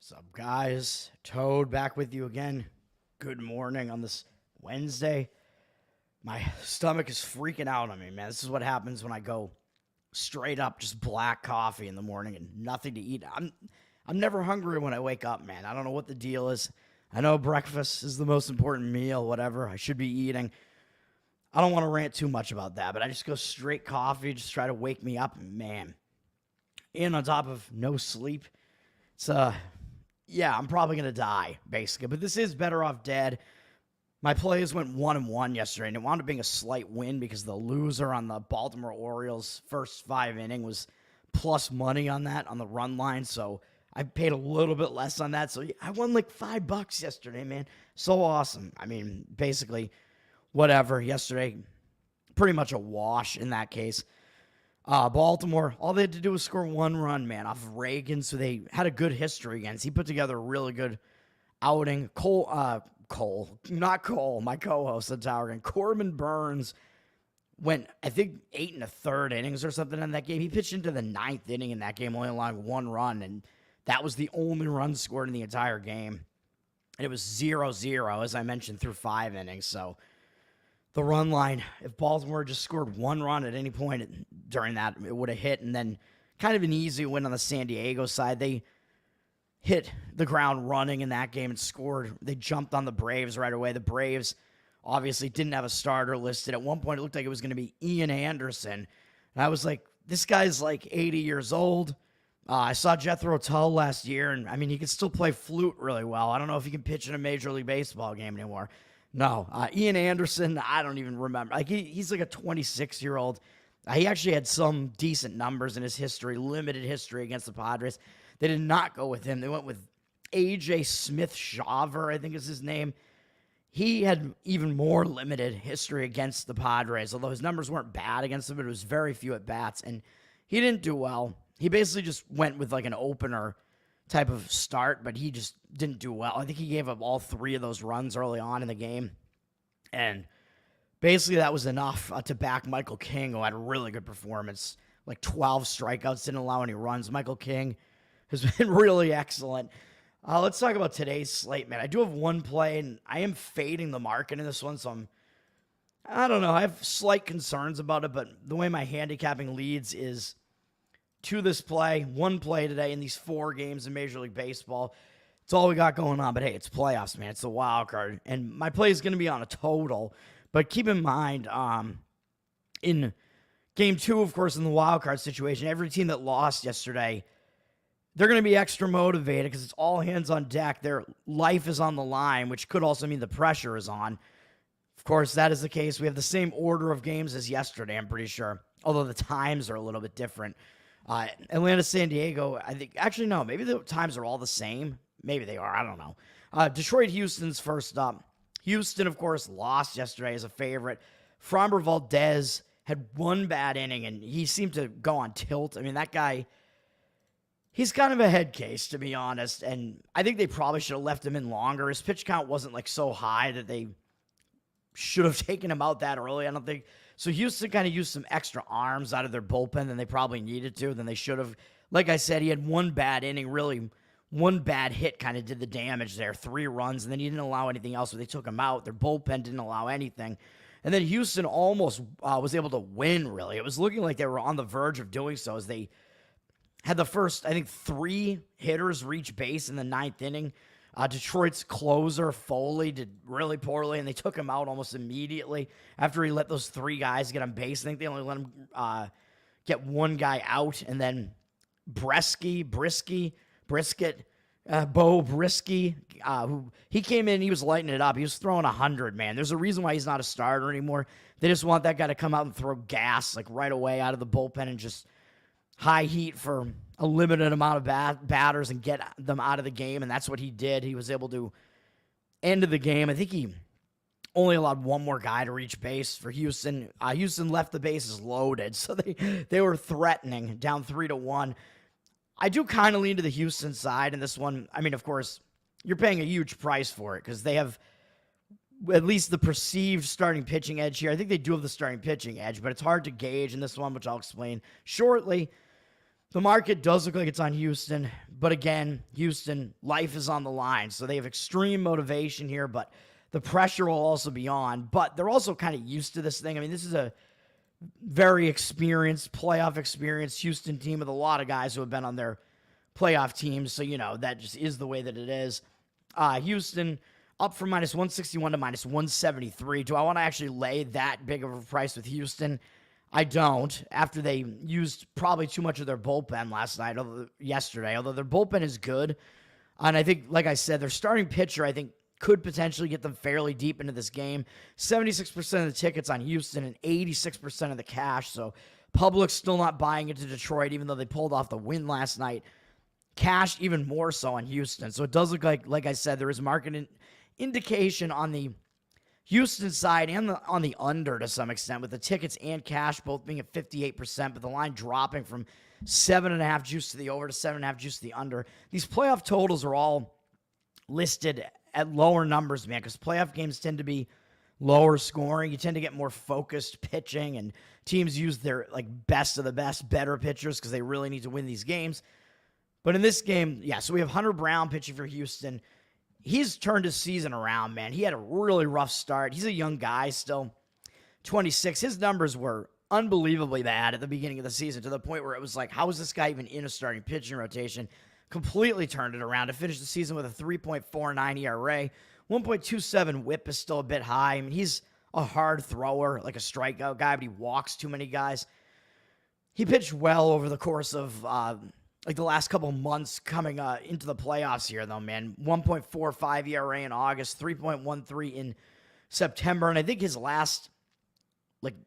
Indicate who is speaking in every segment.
Speaker 1: What's up, guys? Toad back with you again. Good morning on this Wednesday. My stomach is freaking out on me, man. This is what happens when I go straight up just black coffee in the morning and nothing to eat. I'm never hungry when I wake up, man. I don't know what the deal is. I know breakfast is the most important meal, whatever I should be eating. I don't want to rant too much about that, but I just go straight coffee, just try to wake me up, man. And on top of no sleep, it's yeah, I'm probably going to die, basically. But this is better off dead. My plays went 1-1 yesterday, and it wound up being a slight win because the loser on the Baltimore Orioles' first 5 inning was plus money on that, on the run line. So I paid a little bit less on that. So I won like $5 yesterday, man. So awesome. I mean, basically, whatever. Yesterday, pretty much a wash in that case. Baltimore, all they had to do was score 1 run, man, off of Reagan, so they had a good history against. He put together a really good outing. Not Cole, my co-host on Tower, and Corbin Burns went, I think, 8 1/3 innings or something in that game. He pitched into the 9th inning in that game, only allowing 1 run, and that was the only run scored in the entire game. And it was 0-0, as I mentioned, through 5 innings, so the run line, if Baltimore just scored 1 run at any point during that, it would have hit. And then kind of an easy win on the San Diego side. They hit the ground running in that game and scored. They jumped on the Braves right away. The Braves obviously didn't have a starter listed. At one point, it looked like it was going to be Ian Anderson. And I was like, this guy's like 80 years old. I saw Jethro Tull last year, and I mean, he can still play flute really well. I don't know if he can pitch in a Major League Baseball game anymore. No, Ian Anderson, I don't even remember. Like he's like a 26-year-old. He actually had some decent numbers in his history, limited history against the Padres. They did not go with him. They went with A.J. Smith-Shawver, I think is his name. He had even more limited history against the Padres, although his numbers weren't bad against them, but it was very few at bats, and he didn't do well. He basically just went with like an opener type of start, but he just didn't do well. I think he gave up all 3 of those runs early on in the game. And basically that was enough to back Michael King, who had a really good performance, like 12 strikeouts, didn't allow any runs. Michael King has been really excellent. Let's talk about today's slate, man. I do have one play, and I am fading the market in this one, so I don't know. I have slight concerns about it, but the way my handicapping leads is to this play, one play today in these 4 games in Major League Baseball. It's all we got going on. But hey, it's playoffs, man. It's the wild card. And my play is going to be on a total. But keep in mind, in game 2, of course, in the wild card situation, every team that lost yesterday, they're going to be extra motivated because it's all hands on deck. Their life is on the line, which could also mean the pressure is on. Of course, that is the case. We have the same order of games as yesterday, I'm pretty sure. Although the times are a little bit different. Atlanta, San Diego, I think, actually, no, maybe the times are all the same. Maybe they are, I don't know. Detroit, Houston's first up. Houston, of course, lost yesterday as a favorite. Framber Valdez had 1 bad inning, and he seemed to go on tilt. I mean, that guy, he's kind of a head case, to be honest, and I think they probably should have left him in longer. His pitch count wasn't, like, so high that they should have taken him out that early, I don't think. So Houston kind of used some extra arms out of their bullpen than they probably needed to, than they should have. Like I said, he had 1 bad inning, really 1 bad hit kind of did the damage there, 3 runs, and then he didn't allow anything else, so they took him out. Their bullpen didn't allow anything. And then Houston almost was able to win, really. It was looking like they were on the verge of doing so as they had the first, I think, 3 hitters reach base in the 9th inning. Detroit's closer, Foley, did really poorly, and they took him out almost immediately after he let those 3 guys get on base. I think they only let him get 1 guy out, and then Brisket, Bo Brisky, who he came in, he was lighting it up. He was throwing 100, man. There's a reason why he's not a starter anymore. They just want that guy to come out and throw gas like right away out of the bullpen and just high heat for a limited amount of batters and get them out of the game, and that's what he did. He was able to end the game. I think he only allowed 1 more guy to reach base for Houston. Houston left the bases loaded, so they were threatening, down 3-1. I do kind of lean to the Houston side in this one. I mean, of course, you're paying a huge price for it because they have at least the perceived starting pitching edge here. I think they do have the starting pitching edge, but it's hard to gauge in this one, which I'll explain shortly. The market does look like it's on Houston, But again, Houston, life is on the line. So they have extreme motivation here, but the pressure will also be on. But they're also kind of used to this thing. I mean, this is a very experienced, playoff experienced Houston team with a lot of guys who have been on their playoff teams. So, that just is the way that it is. Houston up from minus 161 to minus 173. Do I want to actually lay that big of a price with Houston? I don't, after they used probably too much of their bullpen yesterday, although their bullpen is good. And I think, like I said, their starting pitcher, I think, could potentially get them fairly deep into this game. 76% of the tickets on Houston and 86% of the cash. So public's still not buying into Detroit, even though they pulled off the win last night. Cash even more so on Houston. So it does look like I said, there is market indication on the Houston side and on the under to some extent, with the tickets and cash both being at 58%, but the line dropping from 7.5 juice to the over to 7.5 juice to the under. These playoff totals are all listed at lower numbers, man, because playoff games tend to be lower scoring. You tend to get more focused pitching, and teams use their best of the best, better pitchers because they really need to win these games. But in this game, so we have Hunter Brown pitching for Houston. He's turned his season around, man. He had a really rough start. He's a young guy still, 26. His numbers were unbelievably bad at the beginning of the season, to the point where it was like, how is this guy even in a starting pitching rotation? Completely turned it around to finish the season with a 3.49 ERA. 1.27 whip is still a bit high. I mean, he's a hard thrower, like a strikeout guy, but he walks too many guys. He pitched well over the course of the last couple months coming into the playoffs here, though, man. 1.45 ERA in August, 3.13 in September, and I think his last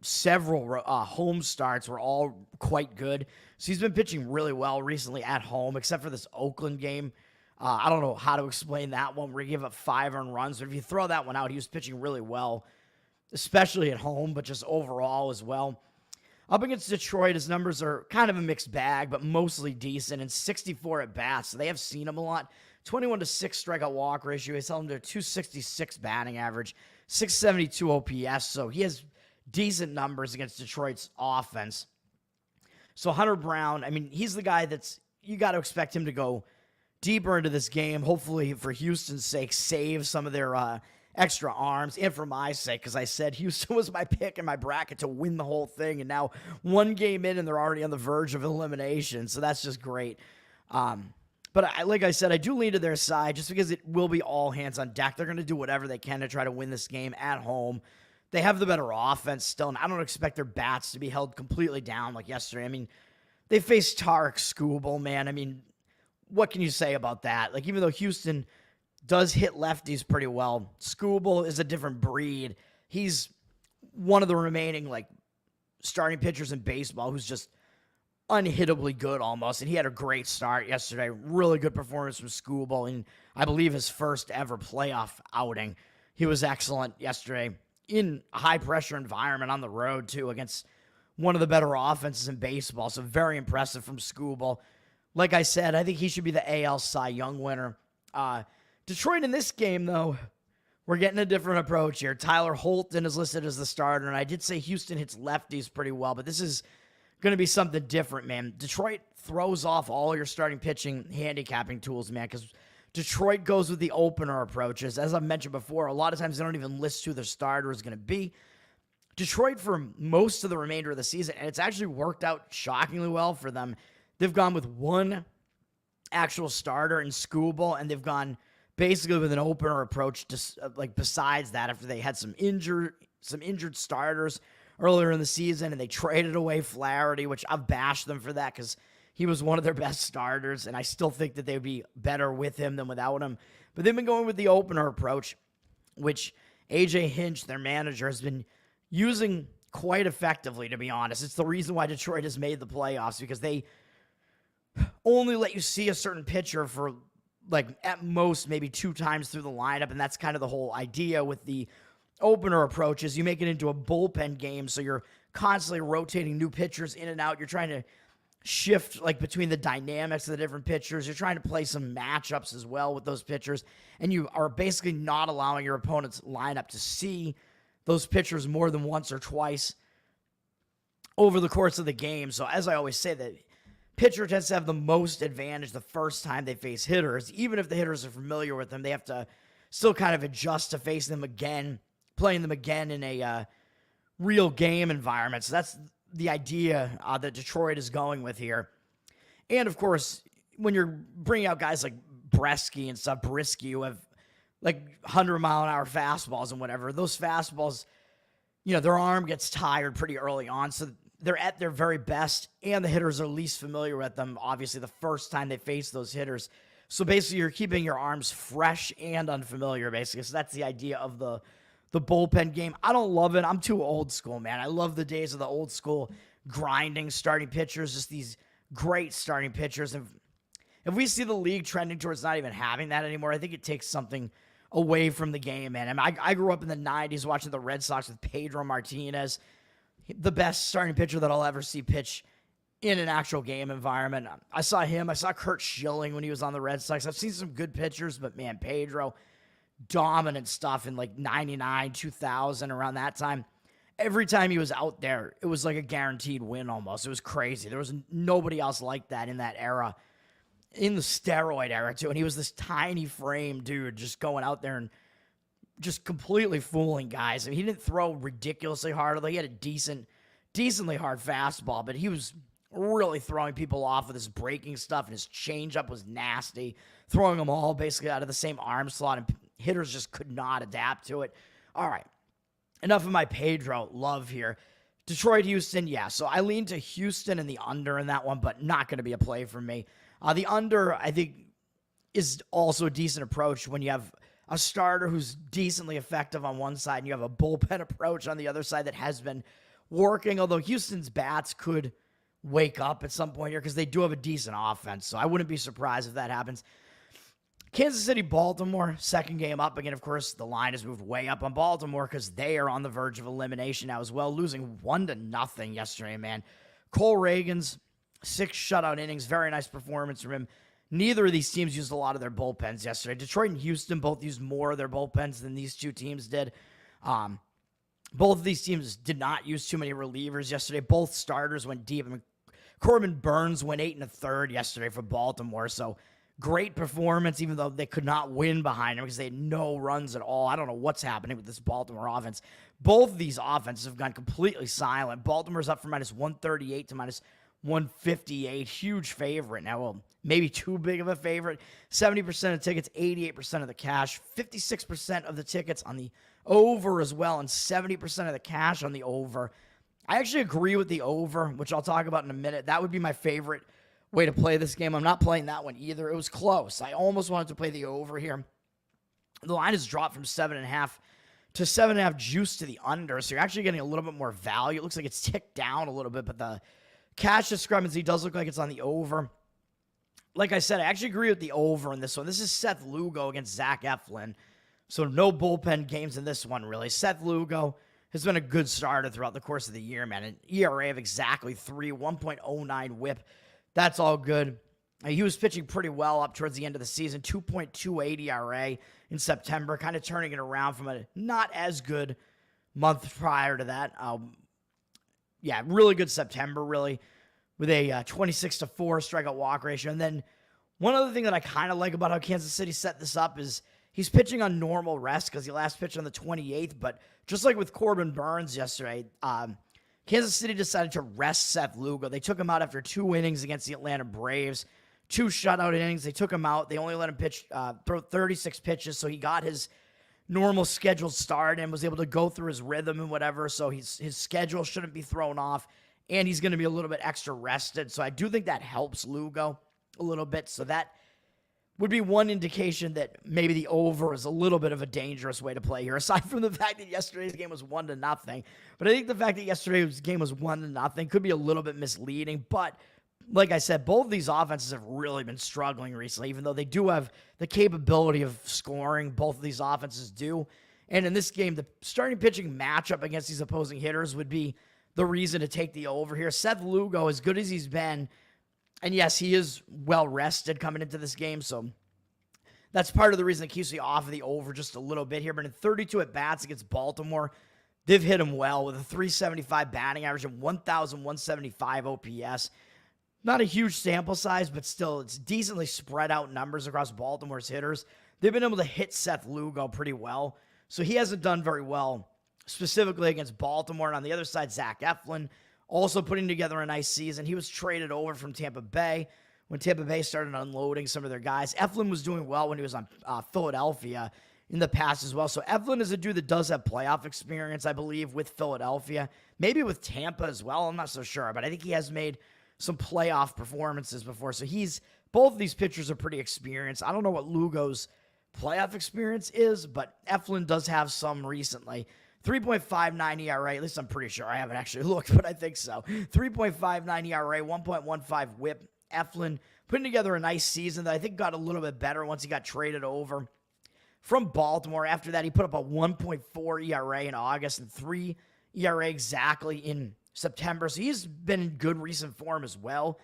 Speaker 1: several home starts were all quite good. So he's been pitching really well recently at home, except for this Oakland game. I don't know how to explain that one where he gave up 5 earned runs, but if you throw that one out, he was pitching really well, especially at home, but just overall as well. Up against Detroit, his numbers are kind of a mixed bag, but mostly decent, and 64 at bats, so they have seen him a lot. 21-6 strikeout walk ratio. He's held him to a 266 batting average, 672 OPS, so he has decent numbers against Detroit's offense. So Hunter Brown, I mean, he's the guy you got to expect him to go deeper into this game, hopefully for Houston's sake, save some of their extra arms, and for my sake, because I said Houston was my pick in my bracket to win the whole thing, and now one game in and they're already on the verge of elimination, so that's just great. But like I said, I do lean to their side just because it will be all hands on deck. They're going to do whatever they can to try to win this game at home. They have the better offense still, and I don't expect their bats to be held completely down like yesterday. I mean, they faced Tarek Skubal, man. I mean, what can you say about that? Even though Houston does hit lefties pretty well, Skubal is a different breed. He's one of the remaining, starting pitchers in baseball who's just unhittably good almost, and he had a great start yesterday. Really good performance from Skubal, and I believe his first ever playoff outing. He was excellent yesterday in a high-pressure environment on the road, too, against one of the better offenses in baseball, so very impressive from Skubal. Like I said, I think he should be the AL Cy Young winner. Detroit in this game, though, we're getting a different approach here. Tyler Holton is listed as the starter, and I did say Houston hits lefties pretty well, but this is going to be something different, man. Detroit throws off all your starting pitching handicapping tools, man, because Detroit goes with the opener approaches. As I've mentioned before, a lot of times they don't even list who their starter is going to be. Detroit, for most of the remainder of the season, and it's actually worked out shockingly well for them, they've gone with one actual starter in Skubal, and they've gone basically with an opener approach, just besides that, after they had some injured starters earlier in the season, and they traded away Flaherty, which I've bashed them for that because he was one of their best starters, and I still think that they would be better with him than without him. But they've been going with the opener approach, which A.J. Hinch, their manager, has been using quite effectively, to be honest. It's the reason why Detroit has made the playoffs, because they only let you see a certain pitcher for, at most, maybe 2 times through the lineup, and that's kind of the whole idea with the opener approaches. You make it into a bullpen game, so you're constantly rotating new pitchers in and out. You're trying to shift between the dynamics of the different pitchers. You're trying to play some matchups as well with those pitchers, and you are basically not allowing your opponent's lineup to see those pitchers more than once or twice over the course of the game. So as I always say, that pitcher tends to have the most advantage the first time they face hitters. Even if the hitters are familiar with them, they have to still kind of adjust to facing them again, playing them again in a real game environment. So that's the idea that Detroit is going with here. And, of course, when you're bringing out guys like Bresky and stuff, Brisky, who have like 100-mile-an-hour fastballs and whatever, those fastballs, their arm gets tired pretty early on. So they're at their very best, and the hitters are least familiar with them, obviously, the first time they face those hitters. So basically, you're keeping your arms fresh and unfamiliar, basically. So that's the idea of the bullpen game. I don't love it. I'm too old school, man. I love the days of the old school grinding starting pitchers, just these great starting pitchers. And if we see the league trending towards not even having that anymore, I think it takes something away from the game, man. I mean, I grew up in the 90s watching the Red Sox with Pedro Martinez, the best starting pitcher that I'll ever see pitch in an actual game environment. I saw him. I saw Kurt Schilling when he was on the Red Sox. I've seen some good pitchers, but, man, Pedro, dominant stuff in like 99, 2000, around that time. Every time he was out there, it was like a guaranteed win almost. It was crazy. There was nobody else like that in that era, in the steroid era too. And he was this tiny frame dude just going out there and just completely fooling guys. I mean, he didn't throw ridiculously hard, although he had a decently hard fastball, but he was really throwing people off with his breaking stuff, and his changeup was nasty, throwing them all basically out of the same arm slot, and hitters just could not adapt to it. All right, enough of my Pedro love here. Detroit, Houston, yeah. So I lean to Houston and the under in that one, but not going to be a play for me. The under, I think, is also a decent approach when you have a starter who's decently effective on one side and you have a bullpen approach on the other side that has been working, although Houston's bats could wake up at some point here because they do have a decent offense, so I wouldn't be surprised if that happens. Kansas City, Baltimore, second game up. Again, of course, the line has moved way up on Baltimore because they are on the verge of elimination now as well, losing 1-0 yesterday, man. Cole Reagan's 6 shutout innings, very nice performance from him. Neither of these teams used a lot of their bullpens yesterday. Detroit and Houston both used more of their bullpens than these two teams did. Both of these teams did not use too many relievers yesterday. Both starters went deep. I mean, Corbin Burns went 8 1/3 yesterday for Baltimore, so great performance, even though they could not win behind him because they had no runs at all. I don't know what's happening with this Baltimore offense. Both of these offenses have gone completely silent. Baltimore's up from -138 to -158. Huge favorite. Now, well, maybe too big of a favorite. 70% of tickets, 88% of the cash, 56% of the tickets on the over as well, and 70% of the cash on the over. I actually agree with the over, which I'll talk about in a minute. That would be my favorite way to play this game. I'm not playing that one either. It was close. I almost wanted to play the over here. The line has dropped from 7.5 to 7.5 juice to the under, so you're actually getting a little bit more value. It looks like it's ticked down a little bit, but the cash discrepancy does look like it's on the over. Like I said, I actually agree with the over in this one. This is Seth Lugo against Zach Eflin, so no bullpen games in this one, really. Seth Lugo has been a good starter throughout the course of the year, man. An ERA of exactly 3, 1.09 whip. That's all good. He was pitching pretty well up towards the end of the season, 2.28 ERA in September, kind of turning it around from a not as good month prior to that. Yeah, really good September, really, with a 26-4 strikeout walk ratio. And then one other thing that I kind of like about how Kansas City set this up is he's pitching on normal rest because he last pitched on the 28th. But just like with Corbin Burns yesterday, Kansas City decided to rest Seth Lugo. They took him out after 2 innings against the Atlanta Braves. 2 shutout innings. They took him out. They only let him throw 36 pitches, so he got his normal scheduled start and was able to go through his rhythm and whatever, so his schedule shouldn't be thrown off, and he's going to be a little bit extra rested, so I do think that helps Lugo a little bit, so that would be one indication that maybe the over is a little bit of a dangerous way to play here, aside from the fact that yesterday's game was 1-0, but I think the fact that yesterday's game was 1-0 could be a little bit misleading, but like I said, both of these offenses have really been struggling recently, even though they do have the capability of scoring. Both of these offenses do. And in this game, the starting pitching matchup against these opposing hitters would be the reason to take the over here. Seth Lugo, as good as he's been, and yes, he is well-rested coming into this game, so that's part of the reason that keeps me off of the over just a little bit here. But in 32 at-bats against Baltimore, they've hit him well with a 375 batting average and 1,175 OPS. Not a huge sample size, but still, it's decently spread out numbers across Baltimore's hitters. They've been able to hit Seth Lugo pretty well, so he hasn't done very well, specifically against Baltimore. And on the other side, Zach Eflin, also putting together a nice season. He was traded over from Tampa Bay when Tampa Bay started unloading some of their guys. Eflin was doing well when he was on Philadelphia in the past as well. So Eflin is a dude that does have playoff experience, I believe, with Philadelphia. Maybe with Tampa as well. I'm not so sure, but I think he has made some playoff performances before. So both of these pitchers are pretty experienced. I don't know what Lugo's playoff experience is, but Eflin does have some recently. 3.59 ERA, at least I'm pretty sure. I haven't actually looked, but I think so. 3.59 ERA, 1.15 whip. Eflin putting together a nice season that I think got a little bit better once he got traded over from Baltimore. After that, he put up a 1.4 ERA in August and 3 ERA exactly in September. So he's been in good recent form as well.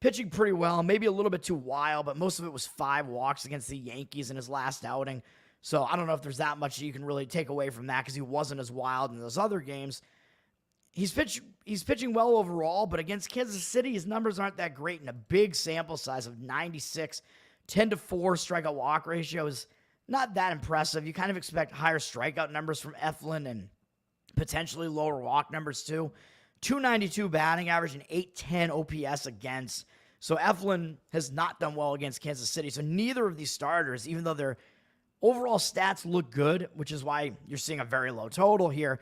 Speaker 1: Pitching pretty well, maybe a little bit too wild, but most of it was 5 walks against the Yankees in his last outing. So I don't know if there's that much you can really take away from that because he wasn't as wild in those other games. He's pitching well overall, but against Kansas City, his numbers aren't that great in a big sample size of 96. 10-4 strikeout walk ratio is not that impressive. You kind of expect higher strikeout numbers from Eflin and potentially lower walk numbers too. 292 batting average and 810 OPS against. So Eflin has not done well against Kansas City. So neither of these starters, even though their overall stats look good, which is why you're seeing a very low total here.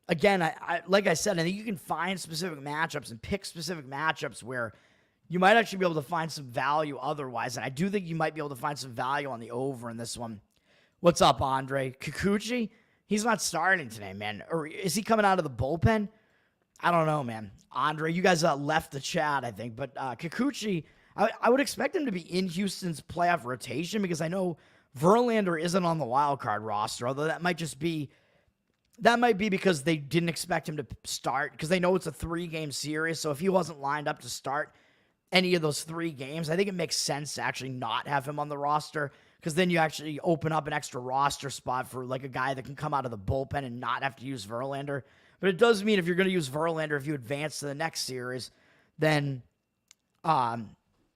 Speaker 1: Again, I like I said, I think you can find specific matchups and pick specific matchups where you might actually be able to find some value otherwise. And I do think you might be able to find some value on the over in this one. What's up, Andre? Kikuchi? He's not starting today, man. Or is he coming out of the bullpen? I don't know, man. Andre, you guys left the chat, I think. But Kikuchi, I would expect him to be in Houston's playoff rotation because I know Verlander isn't on the wild card roster, although that might be because they didn't expect him to start because they know it's a 3-game series. So if he wasn't lined up to start any of those 3 games, I think it makes sense to actually not have him on the roster because then you actually open up an extra roster spot for like a guy that can come out of the bullpen and not have to use Verlander. But it does mean if you're going to use Verlander, if you advance to the next series, then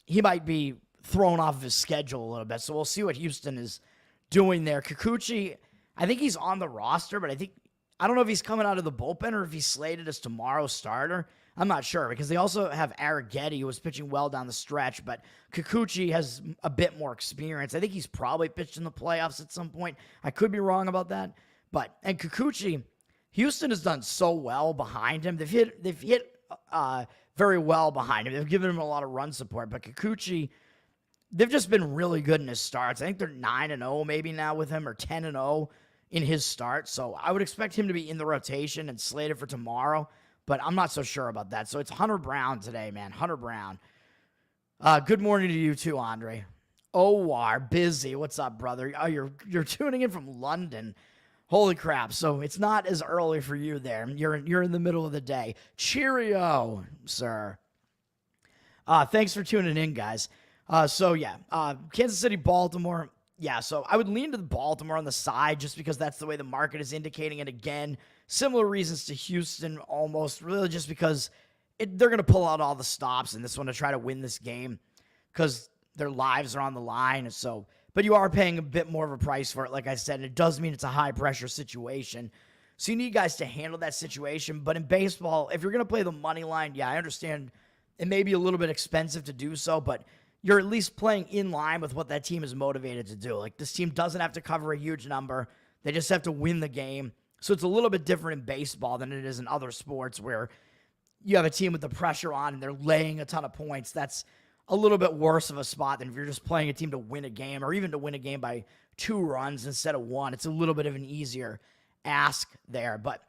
Speaker 1: he might be thrown off of his schedule a little bit. So we'll see what Houston is doing there. Kikuchi, I think he's on the roster, but I don't know if he's coming out of the bullpen or if he's slated as tomorrow's starter. I'm not sure because they also have Arrighetti, who was pitching well down the stretch, but Kikuchi has a bit more experience. I think he's probably pitched in the playoffs at some point. I could be wrong about that. And Kikuchi, Houston has done so well behind him. They've hit very well behind him. They've given him a lot of run support, but Kikuchi, they've just been really good in his starts. I think they're 9-0 maybe now with him or 10-0 in his start. So I would expect him to be in the rotation and slated for tomorrow, but I'm not so sure about that. So it's Hunter Brown today, man. Hunter Brown. Good morning to you too, Andre. OR, busy. What's up, brother? Oh, you're tuning in from London. Holy crap. So it's not as early for you there. You're in the middle of the day. Cheerio, sir. Thanks for tuning in, guys. Kansas City, Baltimore. Yeah, so I would lean to the Baltimore on the side just because that's the way the market is indicating it again. Similar reasons to Houston almost, really just because they're going to pull out all the stops in this one to try to win this game because their lives are on the line. But you are paying a bit more of a price for it, like I said, and it does mean it's a high-pressure situation. So you need guys to handle that situation. But in baseball, if you're going to play the money line, yeah, I understand it may be a little bit expensive to do so, but you're at least playing in line with what that team is motivated to do. Like, this team doesn't have to cover a huge number. They just have to win the game. So it's a little bit different in baseball than it is in other sports where you have a team with the pressure on and they're laying a ton of points. That's a little bit worse of a spot than if you're just playing a team to win a game or even to win a game by 2 runs instead of 1. It's a little bit of an easier ask there. But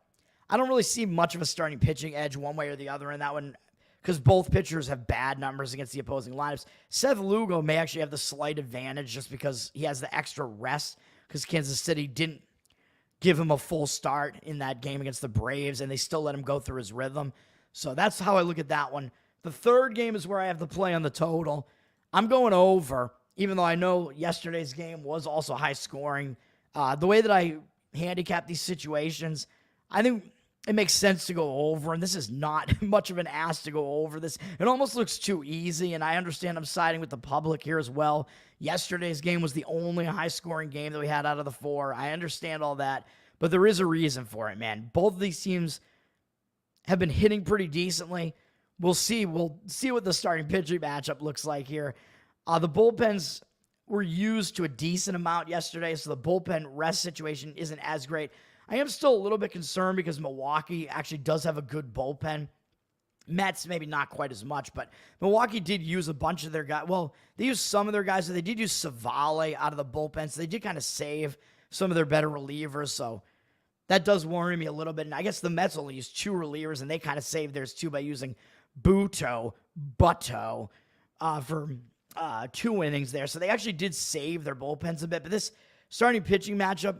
Speaker 1: I don't really see much of a starting pitching edge one way or the other in that one, because both pitchers have bad numbers against the opposing lineups. Seth Lugo may actually have the slight advantage just because he has the extra rest because Kansas City didn't give him a full start in that game against the Braves, and they still let him go through his rhythm. So that's how I look at that one. The third game is where I have the play on the total. I'm going over, even though I know yesterday's game was also high scoring. The way that I handicap these situations, I think it makes sense to go over, and this is not much of an ask to go over this. It almost looks too easy, and I understand I'm siding with the public here as well. Yesterday's game was the only high-scoring game that we had out of the 4. I understand all that, but there is a reason for it, man. Both of these teams have been hitting pretty decently. We'll see. We'll see what the starting pitching matchup looks like here. The bullpens were used to a decent amount yesterday, so the bullpen rest situation isn't as great. I am still a little bit concerned because Milwaukee actually does have a good bullpen. Mets, maybe not quite as much, but Milwaukee did use a bunch of their guys. Well, they used some of their guys, so they did use Savale out of the bullpen, so they did kind of save some of their better relievers, so that does worry me a little bit. And I guess the Mets only used 2 relievers, and they kind of saved theirs too by using Butto for 2 innings there. So they actually did save their bullpens a bit, but this starting pitching matchup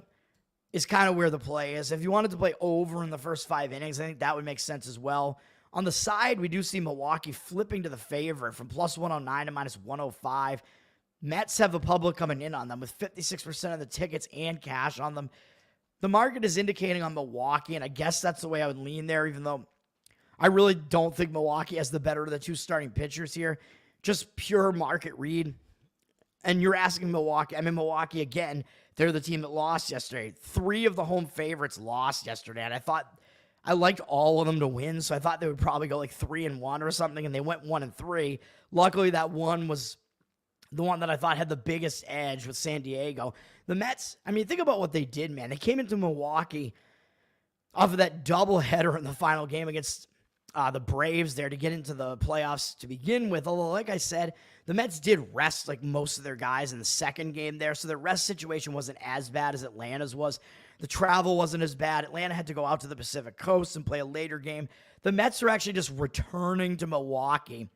Speaker 1: is kind of where the play is. If you wanted to play over in the first 5 innings, I think that would make sense as well. On the side, we do see Milwaukee flipping to the favorite from plus 109 to minus 105. Mets have the public coming in on them with 56% of the tickets and cash on them. The market is indicating on Milwaukee, and I guess that's the way I would lean there, even though I really don't think Milwaukee has the better of the 2 starting pitchers here. Just pure market read. And you're asking Milwaukee. I mean, Milwaukee, again, they're the team that lost yesterday. 3 of the home favorites lost yesterday, and I liked all of them to win, so I thought they would probably go like 3-1 or something, and they went 1-3. Luckily, that one was the one that I thought had the biggest edge with San Diego. The Mets, I mean, think about what they did, man. They came into Milwaukee off of that doubleheader in the final game against the Braves there to get into the playoffs to begin with. Although, like I said, the Mets did rest like most of their guys in the second game there, so their rest situation wasn't as bad as Atlanta's was. The travel wasn't as bad. Atlanta had to go out to the Pacific Coast and play a later game. The Mets are actually just returning to Milwaukee,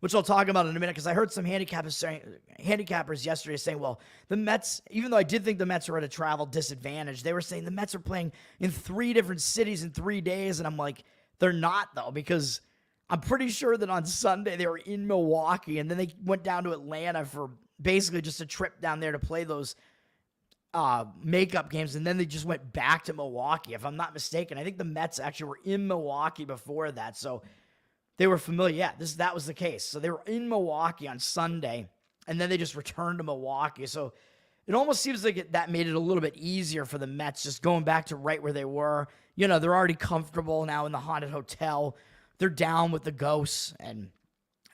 Speaker 1: which I'll talk about in a minute, because I heard some handicappers yesterday saying, well, the Mets, even though I did think the Mets were at a travel disadvantage, they were saying the Mets are playing in 3 different cities in 3 days, and I'm like, they're not, though, because I'm pretty sure that on Sunday they were in Milwaukee, and then they went down to Atlanta for basically just a trip down there to play those makeup games, and then they just went back to Milwaukee, if I'm not mistaken. I think the Mets actually were in Milwaukee before that, so they were familiar. Yeah, that was the case. So they were in Milwaukee on Sunday, and then they just returned to Milwaukee. So it almost seems like that made it a little bit easier for the Mets, just going back to right where they were. You know, they're already comfortable now in the haunted hotel. They're down with the ghosts, and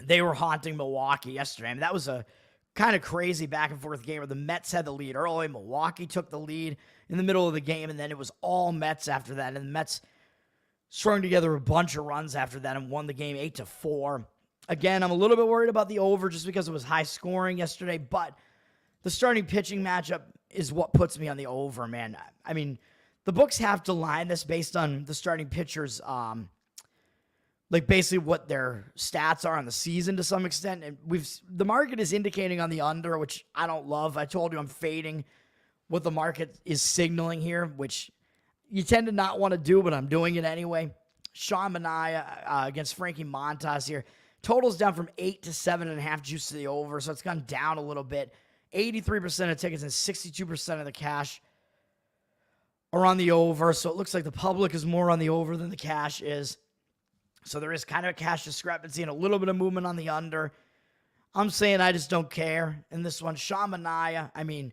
Speaker 1: they were haunting Milwaukee yesterday. I mean, that was a kind of crazy back-and-forth game where the Mets had the lead early. Milwaukee took the lead in the middle of the game, and then it was all Mets after that. And the Mets strung together a bunch of runs after that and won the game 8-4. Again, I'm a little bit worried about the over just because it was high scoring yesterday, but the starting pitching matchup is what puts me on the over, man. I mean, the books have to line this based on the starting pitchers, like basically what their stats are on the season to some extent. And the market is indicating on the under, which I don't love. I told you I'm fading what the market is signaling here, which you tend to not want to do, but I'm doing it anyway. Sean Manaea against Frankie Montas here. Total's down from 8 to 7.5 juice to the over, so it's gone down a little bit. 83% of tickets and 62% of the cash are on the over, so it looks like the public is more on the over than the cash is. So there is kind of a cash discrepancy and a little bit of movement on the under. I'm saying I just don't care in this one. Sean Manaea, I mean,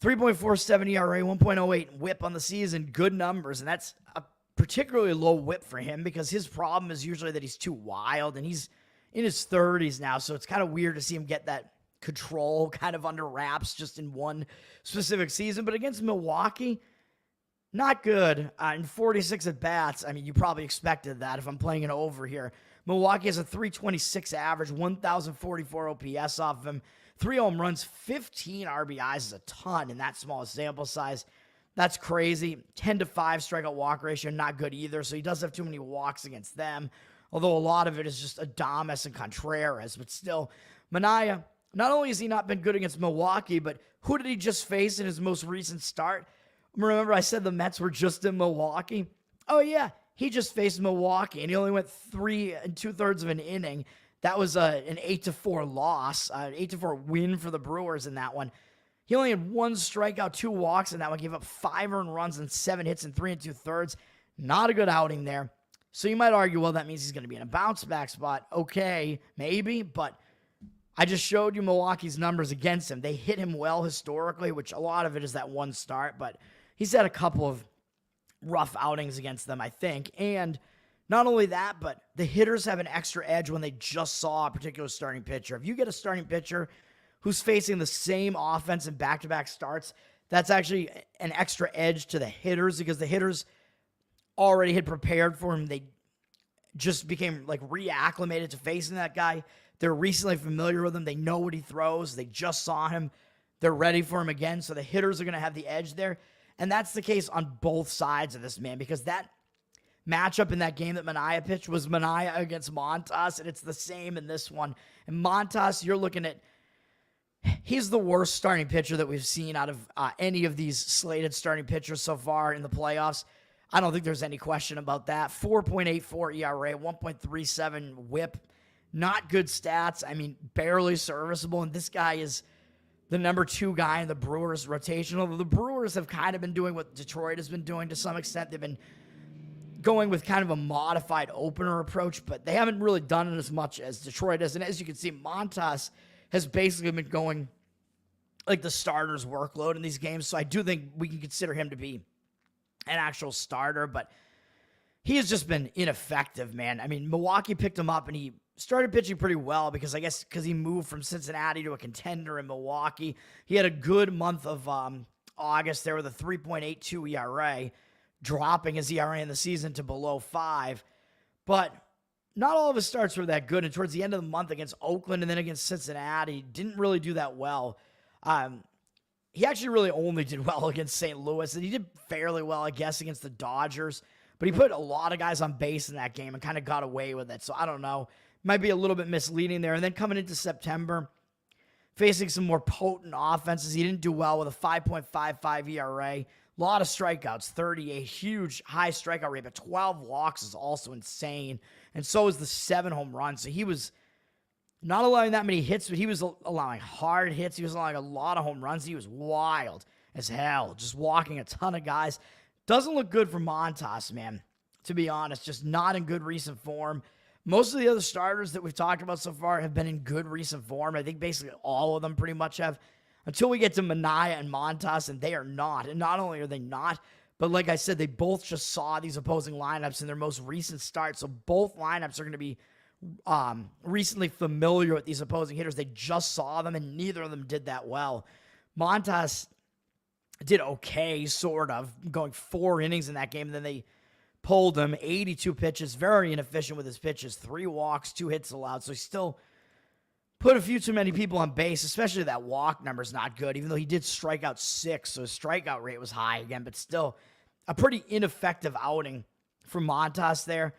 Speaker 1: 3.47 ERA, 1.08 whip on the season, good numbers, and that's a particularly low whip for him because his problem is usually that he's too wild, and he's in his 30s now, so it's kind of weird to see him get that control kind of under wraps just in one specific season. But against Milwaukee, not good. In 46 at-bats, I mean, you probably expected that if I'm playing an over here. Milwaukee has a 326 average, 1,044 OPS off of him, 3 home runs, 15 RBIs is a ton in that small sample size. That's crazy. 10-5 strikeout walk ratio, not good either, so he does have too many walks against them, although a lot of it is just Adames and Contreras. But still, Manaea, not only has he not been good against Milwaukee, but who did he just face in his most recent start? Remember I said the Mets were just in Milwaukee? Oh, yeah. He just faced Milwaukee, and he only went 3 2/3 of an inning. That was an 8-4 loss, an 8-4 win for the Brewers in that one. He only had 1 strikeout, 2 walks in that one, gave up 5 earned runs and 7 hits in 3 2/3. Not a good outing there. So you might argue, well, that means he's going to be in a bounce back spot. Okay, maybe, but I just showed you Milwaukee's numbers against him. They hit him well historically, which a lot of it is that one start, but he's had a couple of rough outings against them, I think. And not only that, but the hitters have an extra edge when they just saw a particular starting pitcher. If you get a starting pitcher who's facing the same offense in back-to-back starts, that's actually an extra edge to the hitters because the hitters already had prepared for him. They just became like reacclimated to facing that guy. They're recently familiar with him. They know what he throws. They just saw him. They're ready for him again. So the hitters are going to have the edge there. And that's the case on both sides of this, man, because that matchup in that game that Manaea pitched was Manaea against Montas, and it's the same in this one. And Montas, you're looking at, he's the worst starting pitcher that we've seen out of any of these slated starting pitchers so far in the playoffs. I don't think there's any question about that. 4.84 ERA, 1.37 whip. Not good stats. I mean, barely serviceable. And this guy is the number 2 guy in the Brewers rotation. Although the Brewers have kind of been doing what Detroit has been doing to some extent. They've been going with kind of a modified opener approach, but they haven't really done it as much as Detroit has. And as you can see, Montas has basically been going like the starter's workload in these games. So I do think we can consider him to be an actual starter, but he has just been ineffective, man. I mean, Milwaukee picked him up and he started pitching pretty well because he moved from Cincinnati to a contender in Milwaukee. He had a good month of August there with a 3.82 ERA, dropping his ERA in the season to below 5. But not all of his starts were that good. And towards the end of the month against Oakland and then against Cincinnati, didn't really do that well. He actually really only did well against St. Louis, and he did fairly well, I guess, against the Dodgers. But he put a lot of guys on base in that game and kind of got away with it. So I don't know. Might be a little bit misleading there. And then coming into September, facing some more potent offenses, he didn't do well with a 5.55 ERA. A lot of strikeouts, 38, huge high strikeout rate, but 12 walks is also insane. And so is the 7 home runs. So he was not allowing that many hits, but he was allowing hard hits. He was allowing a lot of home runs. He was wild as hell, just walking a ton of guys. Doesn't look good for Montas, man, to be honest. Just not in good recent form. Most of the other starters that we've talked about so far have been in good recent form. I think basically all of them pretty much have, until we get to Manaea and Montas, and they are not. And not only are they not, but like I said, they both just saw these opposing lineups in their most recent starts. So both lineups are going to be recently familiar with these opposing hitters. They just saw them, and neither of them did that well. Montas did okay, sort of, going 4 innings in that game, and then they pulled him 82 pitches, very inefficient with his pitches, 3 walks, 2 hits allowed. So he still put a few too many people on base, especially that walk number's not good, even though he did strike out 6, so his strikeout rate was high again, but still a pretty ineffective outing for Montas there.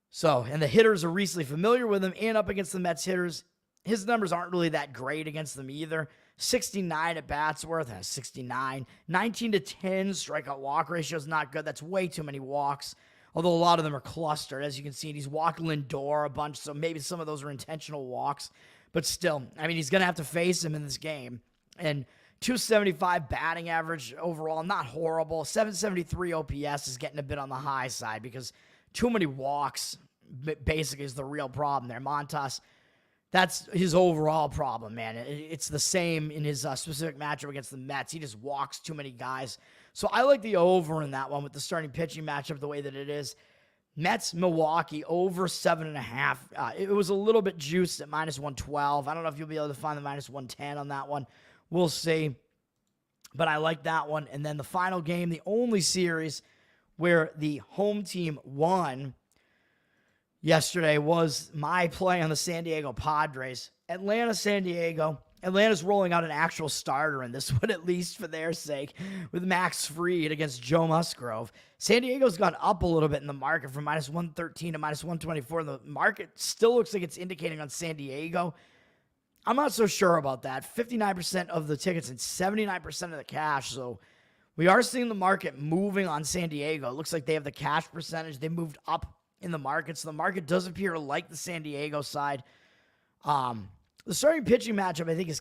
Speaker 1: So, and the hitters are recently familiar with him and up against the Mets hitters. His numbers aren't really that great against them either. 69 at bats worth, 69. 19 to 10 strikeout walk ratio is not good. That's way too many walks, although a lot of them are clustered. As you can see, he's walked Lindor a bunch, so maybe some of those are intentional walks. But still, I mean, he's going to have to face him in this game. And 275 batting average overall, not horrible. 773 OPS is getting a bit on the high side because too many walks basically is the real problem there. Montas, that's his overall problem, man. It's the same in his specific matchup against the Mets. He just walks too many guys. So I like the over in that one with the starting pitching matchup the way that it is. Mets, Milwaukee, over 7.5. It was a little bit juiced at minus 112. I don't know if you'll be able to find the minus 110 on that one. We'll see. But I like that one. And then the final game, the only series where the home team won yesterday, was my play on the San Diego Padres. Atlanta, San Diego. Atlanta's rolling out an actual starter in this one, at least for their sake, with Max Fried against Joe Musgrove. San Diego's gone up a little bit in the market from minus 113 to minus 124. The market still looks like it's indicating on San Diego. I'm not so sure about that. 59% of the tickets and 79% of the cash. So we are seeing the market moving on San Diego. It looks like they have the cash percentage. They moved up in the market. So the market does appear to like the San Diego side. The starting pitching matchup, I think, is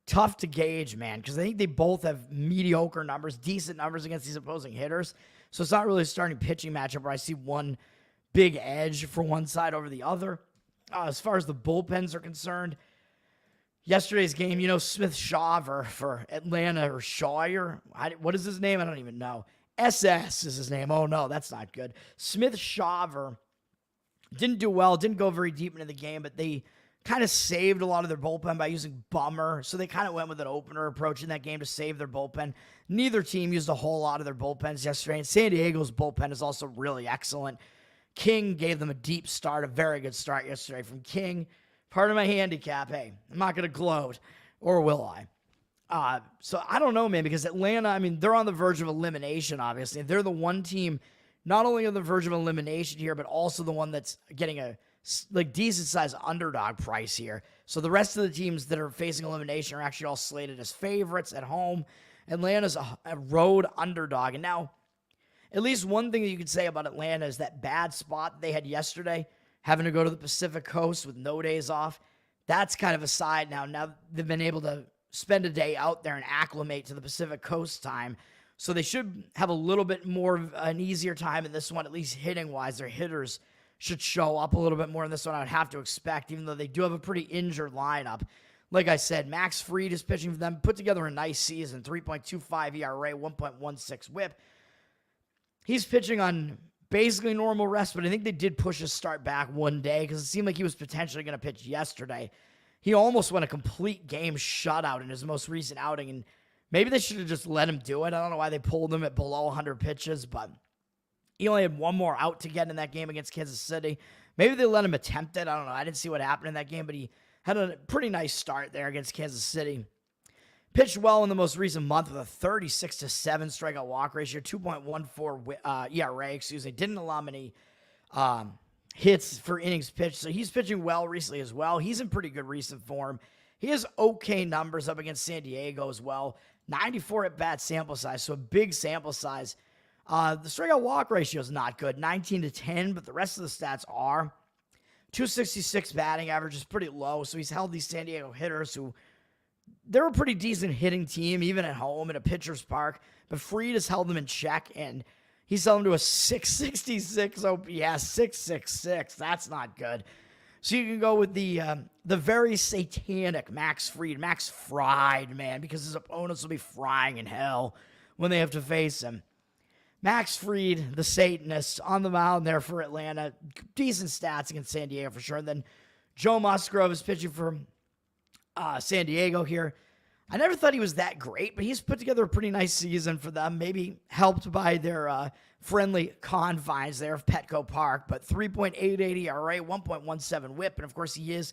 Speaker 1: tough to gauge, man, because I think they both have mediocre numbers, decent numbers against these opposing hitters. So it's not really a starting pitching matchup where I see one big edge for one side over the other. As far as the bullpens are concerned, yesterday's game, Smith Shawver for Atlanta, or Shawyer. What is his name? I don't even know. SS is his name. Oh, no, that's not good. Smith Shawver didn't do well, didn't go very deep into the game, but they kind of saved a lot of their bullpen by using Bummer. So they kind of went with an opener approach in that game to save their bullpen. Neither team used a whole lot of their bullpens yesterday, and San Diego's bullpen is also really excellent. King gave them a deep start, a very good start yesterday from King. Part of my handicap, hey, I'm not going to gloat, or will I? So I don't know, man, because Atlanta, they're on the verge of elimination, obviously. They're the one team not only on the verge of elimination here, but also the one that's getting a decent-sized underdog price here. So the rest of the teams that are facing elimination are actually all slated as favorites at home. Atlanta's a road underdog. And now, at least one thing that you could say about Atlanta is that bad spot they had yesterday, having to go to the Pacific Coast with no days off. That's kind of aside now. Now they've been able to spend a day out there and acclimate to the Pacific Coast time. So they should have a little bit more of an easier time in this one, at least hitting-wise. Their hitters should show up a little bit more in this one, I would have to expect, even though they do have a pretty injured lineup. Like I said, Max Fried is pitching for them, put together a nice season, 3.25 ERA, 1.16 whip. He's pitching on basically normal rest, but I think they did push his start back one day because it seemed like he was potentially going to pitch yesterday. He almost went a complete game shutout in his most recent outing, and maybe they should have just let him do it. I don't know why they pulled him at below 100 pitches, but he only had one more out to get in that game against Kansas City. Maybe they let him attempt it. I don't know. I didn't see what happened in that game, but he had a pretty nice start there against Kansas City. Pitched well in the most recent month with a 36-7 strikeout walk ratio, 2.14 ERA, Didn't allow many hits for innings pitched, so he's pitching well recently as well. He's in pretty good recent form. He has okay numbers up against San Diego as well. 94 at-bat sample size, so a big sample size. The strikeout walk ratio is not good, 19-10, but the rest of the stats are. 266 batting average is pretty low, so he's held these San Diego hitters who, they're a pretty decent hitting team, even at home in a pitcher's park, but Fried has held them in check, and he's held them to a 666 OPS, 666. That's not good. So you can go with the very satanic Max Fried, man, because his opponents will be frying in hell when they have to face him. Max Fried, the Satanist, on the mound there for Atlanta. Decent stats against San Diego for sure. And then Joe Musgrove is pitching for San Diego here. I never thought he was that great, but he's put together a pretty nice season for them, maybe helped by their friendly confines there of Petco Park, but 3.88 ERA, 1.17 whip, and of course he is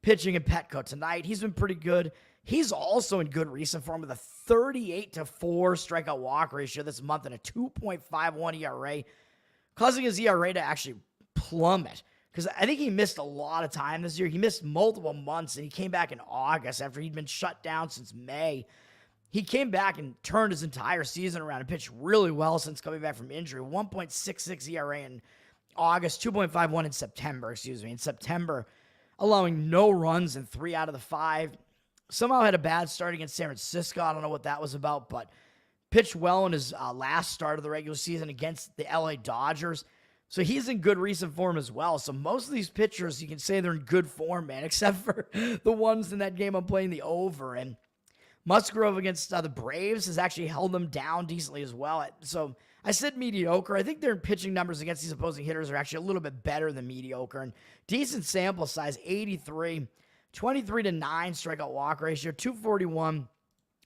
Speaker 1: pitching in Petco tonight. He's been pretty good. He's also in good recent form with a 38-4 strikeout walk ratio this month and a 2.51 ERA, causing his ERA to actually plummet. Because I think he missed a lot of time this year. He missed multiple months, and he came back in August after he'd been shut down since May. He came back and turned his entire season around and pitched really well since coming back from injury. 1.66 ERA in August, 2.51 in September, In September, allowing no runs in 3 out of the 5. Somehow had a bad start against San Francisco. I don't know what that was about, but pitched well in his last start of the regular season against the LA Dodgers. So he's in good recent form as well. So most of these pitchers, you can say they're in good form, man, except for the ones in that game I'm playing the over. And Musgrove against the Braves has actually held them down decently as well. So I said mediocre. I think their pitching numbers against these opposing hitters are actually a little bit better than mediocre. And decent sample size, 83, 23-9 strikeout walk ratio, 241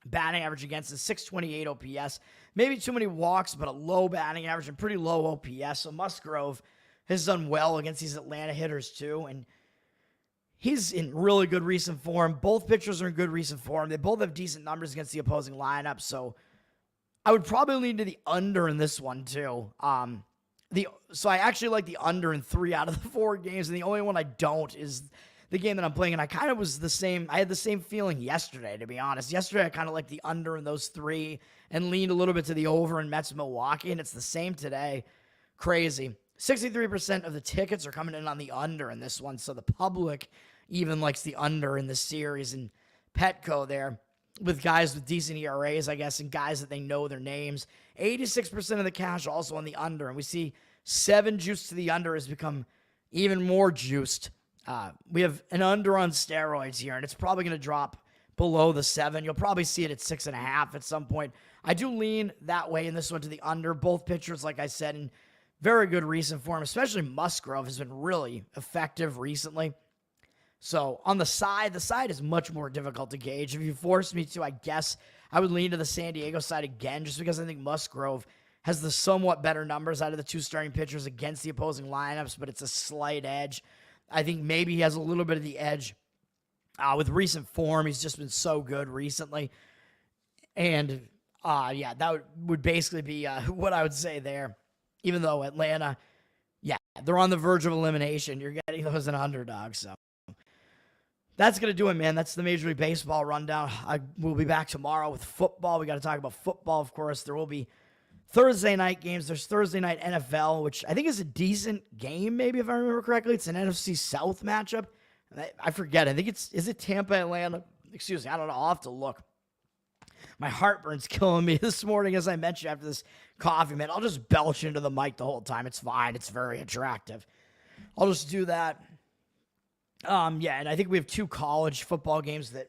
Speaker 1: batting average against, a 628 OPS. Maybe too many walks, but a low batting average and pretty low OPS. So Musgrove has done well against these Atlanta hitters too, and he's in really good recent form. Both pitchers are in good recent form. They both have decent numbers against the opposing lineup, so I would probably lean to the under in this one too. So I actually like the under in 3 out of the 4 games, and the only one I don't is the game that I'm playing, and I kind of was the same. I had the same feeling yesterday, to be honest. Yesterday, I kind of liked the under in those 3 and leaned a little bit to the over in Mets-Milwaukee, and it's the same today. Crazy. 63% of the tickets are coming in on the under in this one, so the public even likes the under in this series, and Petco there with guys with decent ERAs, I guess, and guys that they know their names. 86% of the cash also on the under, and we see 7 juice to the under has become even more juiced. We have an under on steroids here, and it's probably going to drop below the 7. You'll probably see it at 6.5 at some point. I do lean that way in this one to the under. Both pitchers, like I said, in very good recent form, especially Musgrove has been really effective recently. So on the side is much more difficult to gauge. If you force me to, I guess I would lean to the San Diego side again, just because I think Musgrove has the somewhat better numbers out of the 2 starting pitchers against the opposing lineups, but it's a slight edge. I think maybe he has a little bit of the edge with recent form. He's just been so good recently. And yeah, that would basically be what I would say there. Even though Atlanta, yeah, they're on the verge of elimination. You're getting those an underdog. So that's going to do it, man. That's the Major League Baseball rundown. We'll be back tomorrow with football. We got to talk about football, of course. There will be Thursday night games. There's Thursday night NFL, which I think is a decent game, maybe, if I remember correctly. It's an NFC South matchup. I forget. I think is it Tampa, Atlanta? Excuse me. I don't know. I'll have to look. My heartburn's killing me this morning, as I mentioned, after this coffee, man. I'll just belch into the mic the whole time. It's fine. It's very attractive. I'll just do that. Yeah, and I think we have 2 college football games that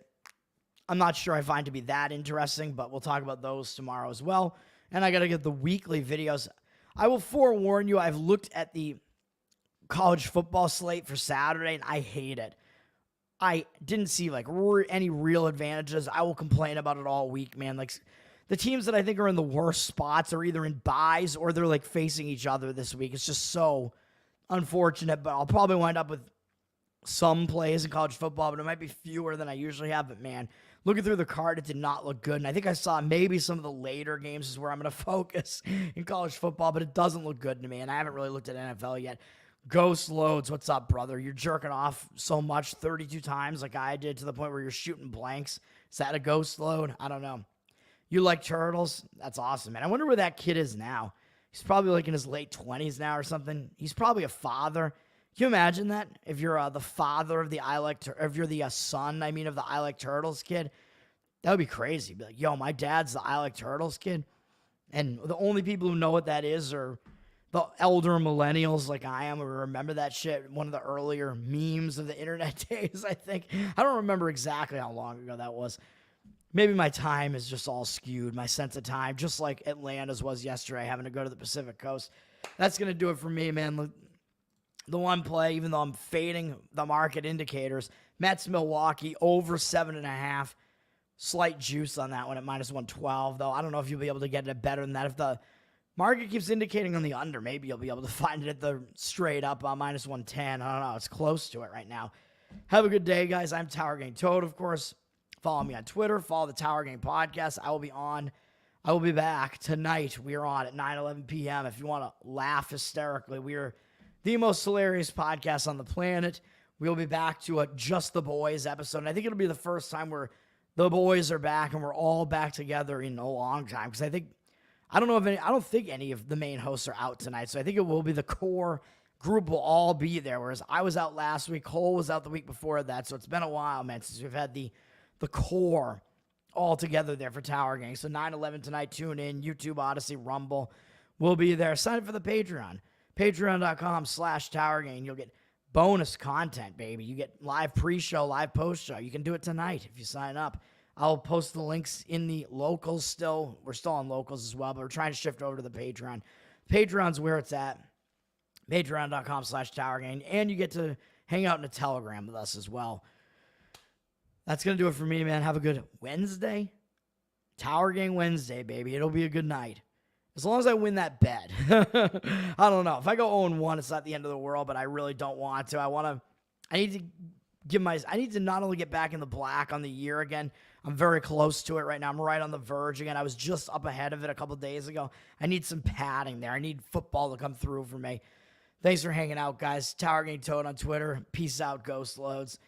Speaker 1: I'm not sure I find to be that interesting, but we'll talk about those tomorrow as well. And I got to get the weekly videos. I will forewarn you, I've looked at the college football slate for Saturday, and I hate it. I didn't see like any real advantages. I will complain about it all week, man. Like the teams that I think are in the worst spots are either in buys or they're like facing each other this week. It's just so unfortunate, but I'll probably wind up with some plays in college football, but it might be fewer than I usually have. But man, looking through the card, it did not look good. And I think I saw maybe some of the later games is where I'm going to focus in college football, but it doesn't look good to me. And I haven't really looked at NFL yet. Ghost Loads, what's up, brother? You're jerking off so much 32 times like I did to the point where you're shooting blanks. Is that a ghost load? I don't know. You like turtles? That's awesome, man. I wonder where that kid is now. He's probably like in his late 20s now or something. He's probably a father. Can you imagine that? If you're the father of the if you're the son, of the I Like Turtles kid, that would be crazy. Be like, yo, my dad's the I Like Turtles kid. And the only people who know what that is are the elder millennials like I am, who remember that shit, one of the earlier memes of the internet days, I think. I don't remember exactly how long ago that was. Maybe my time is just all skewed, my sense of time, just like Atlanta's was yesterday, having to go to the Pacific Coast. That's going to do it for me, man. The one play, even though I'm fading the market indicators, Mets Milwaukee over 7.5. Slight juice on that one at -112, though. I don't know if you'll be able to get it better than that. If the market keeps indicating on the under, maybe you'll be able to find it at the straight up -110. I don't know. It's close to it right now. Have a good day, guys. I'm Tower Gang Toad, of course. Follow me on Twitter. Follow the Tower Gang Podcast. I will be back tonight. We are on at 9:11 p.m. If you want to laugh hysterically, we are the most hilarious podcast on the planet. We'll be back to a Just the Boys episode. And I think it'll be the first time where the boys are back and we're all back together in a long time. Because I don't think any of the main hosts are out tonight. So I think it will be the core group will all be there. Whereas I was out last week. Cole was out the week before that. So it's been a while, man, since we've had the core all together there for Tower Gang. So 9/11 tonight. Tune in. YouTube, Odyssey, Rumble. We'll be there. Sign up for the Patreon. Patreon.com/Tower Gang. You'll get bonus content, baby. You get live pre-show, live post-show. You can do it tonight if you sign up. I'll post the links in the locals still. We're still on locals as well, but we're trying to shift over to the Patreon. Patreon's where it's at. Patreon.com/Tower Gang. And you get to hang out in a Telegram with us as well. That's going to do it for me, man. Have a good Wednesday. Tower Gang Wednesday, baby. It'll be a good night. As long as I win that bet. I don't know. If I go 0-1, it's not the end of the world, but I really don't want to. I need to not only get back in the black on the year again. I'm very close to it right now. I'm right on the verge again. I was just up ahead of it a couple days ago. I need some padding there. I need football to come through for me. Thanks for hanging out, guys. Tower Gang Toad on Twitter. Peace out, Ghost Loads.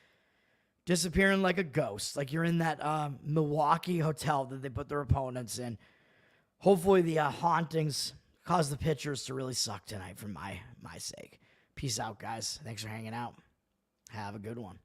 Speaker 1: Disappearing like a ghost, like you're in that Milwaukee hotel that they put their opponents in. Hopefully the hauntings cause the pitchers to really suck tonight for my sake. Peace out, guys. Thanks for hanging out. Have a good one.